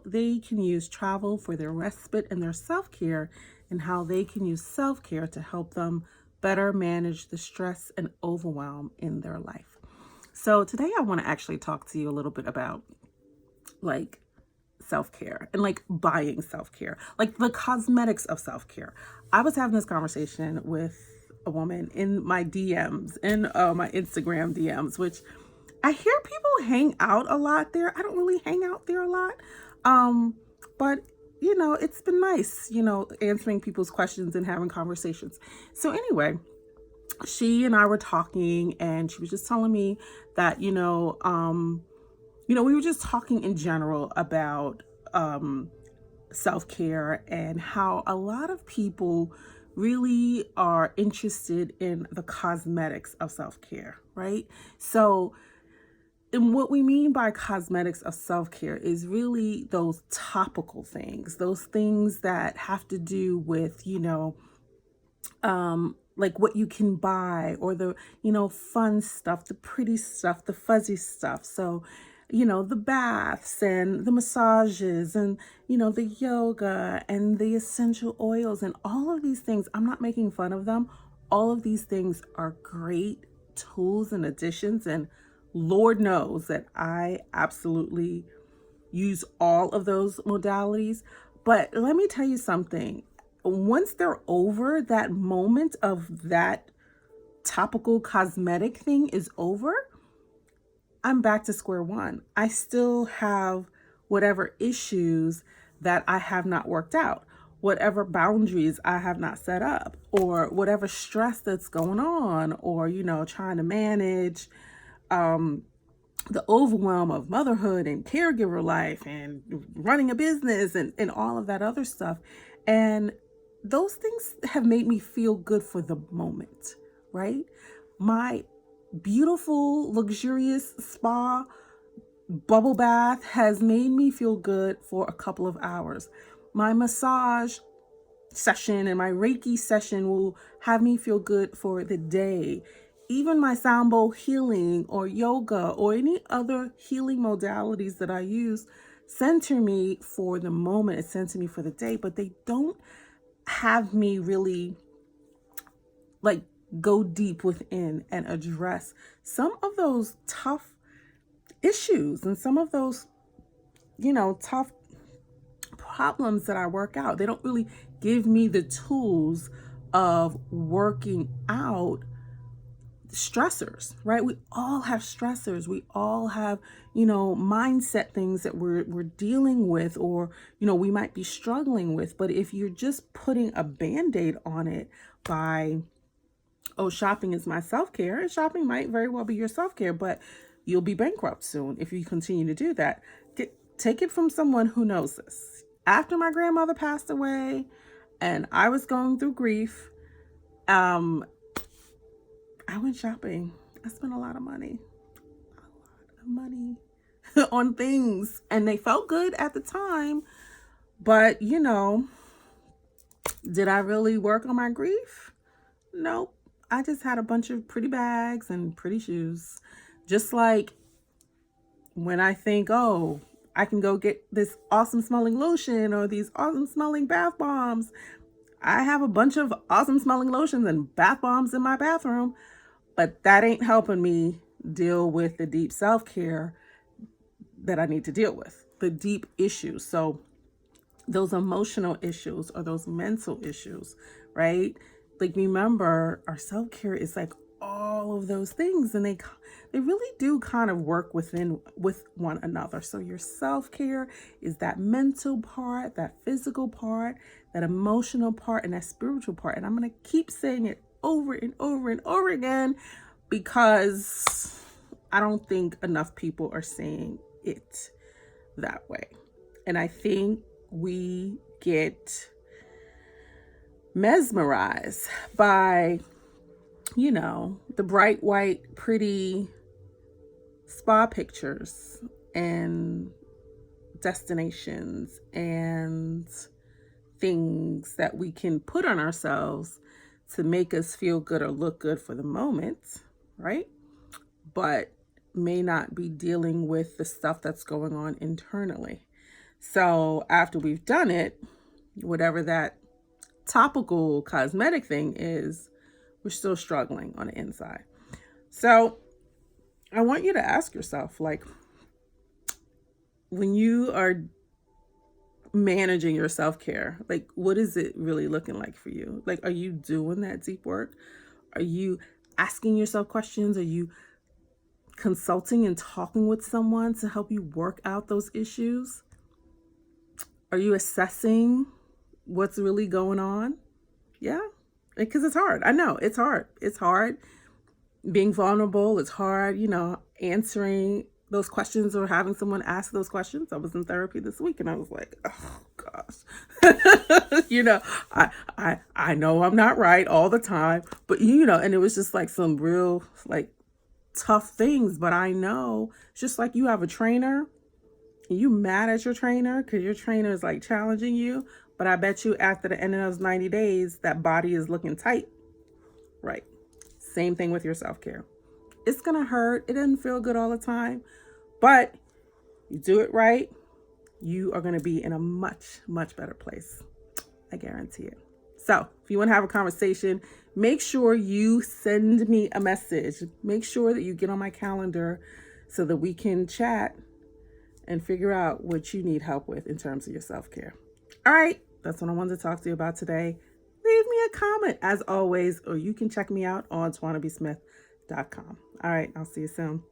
they can use travel for their respite and their self-care, and how they can use self-care to help them better manage the stress and overwhelm in their life. So today I want to actually talk to you a little bit about like self-care and like buying self-care, like the cosmetics of self-care. I was having this conversation with a woman in my DMs, in my Instagram DMs, which I hear people hang out a lot there. I don't really hang out there a lot. But it's been nice, answering people's questions and having conversations. So anyway, she and I were talking, and she was just telling me that, we were just talking in general about self-care and how a lot of people really are interested in the cosmetics of self-care, right? So, and what we mean by cosmetics of self-care is really those topical things, those things that have to do with, like what you can buy, or the, fun stuff, the pretty stuff, the fuzzy stuff. So, the baths and the massages and, the yoga and the essential oils and all of these things. I'm not making fun of them. All of these things are great tools and additions. And Lord knows that I absolutely use all of those modalities. But let me tell you something. Once they're over, that moment of that topical cosmetic thing is over, I'm back to square one. I still have whatever issues that I have not worked out, whatever boundaries I have not set up, or whatever stress that's going on, or, trying to manage the overwhelm of motherhood and caregiver life and running a business and all of that other stuff. And those things have made me feel good for the moment, right? My beautiful, luxurious spa bubble bath has made me feel good for a couple of hours. My massage session and my Reiki session will have me feel good for the day. Even my sound bowl healing or yoga or any other healing modalities that I use center me for the moment. It center me for the day, but they don't have me really like go deep within and address some of those tough issues and some of those, tough problems that I work out. They don't really give me the tools of working out stressors, right? We all have stressors. We all have, mindset things that we're dealing with, or, we might be struggling with. But if you're just putting a Band-Aid on it by, oh, shopping is my self-care, and shopping might very well be your self-care, but you'll be bankrupt soon if you continue to do that. Take it from someone who knows this. After my grandmother passed away and I was going through grief, I went shopping. I spent a lot of money on things, and they felt good at the time. But, did I really work on my grief? Nope. I just had a bunch of pretty bags and pretty shoes. Just like when I think, oh, I can go get this awesome smelling lotion or these awesome smelling bath bombs. I have a bunch of awesome smelling lotions and bath bombs in my bathroom, but that ain't helping me deal with the deep self-care that I need to deal with, the deep issues. So those emotional issues or those mental issues, right? Like, remember, our self-care is like all of those things, and they really do kind of work with one another. So your self-care is that mental part, that physical part, that emotional part, and that spiritual part. And I'm going to keep saying it over and over and over again, because I don't think enough people are saying it that way. And I think we get mesmerized by, the bright, white, pretty spa pictures and destinations and things that we can put on ourselves to make us feel good or look good for the moment, right? But may not be dealing with the stuff that's going on internally. So after we've done it, whatever that topical cosmetic thing is, we're still struggling on the inside. So I want you to ask yourself, like, when you are managing your self-care, like, what is it really looking like for you? Like, are you doing that deep work? Are you asking yourself questions? Are you consulting and talking with someone to help you work out those issues? Are you assessing what's really going on? Yeah, because it's hard. I know it's hard. It's hard being vulnerable. It's hard, answering those questions or having someone ask those questions. I was in therapy this week and I was like, oh gosh, I know I'm not right all the time, but and it was just like some real like tough things. But I know it's just like you have a trainer and you mad at your trainer because your trainer is like challenging you. But I bet you after the end of those 90 days, that body is looking tight. Right. Same thing with your self-care. It's going to hurt. It doesn't feel good all the time. But you do it right, you are going to be in a much, much better place. I guarantee it. So if you want to have a conversation, make sure you send me a message. Make sure that you get on my calendar so that we can chat and figure out what you need help with in terms of your self-care. All right, that's what I wanted to talk to you about today. Leave me a comment as always, or you can check me out on twanabysmith.com. All right, I'll see you soon.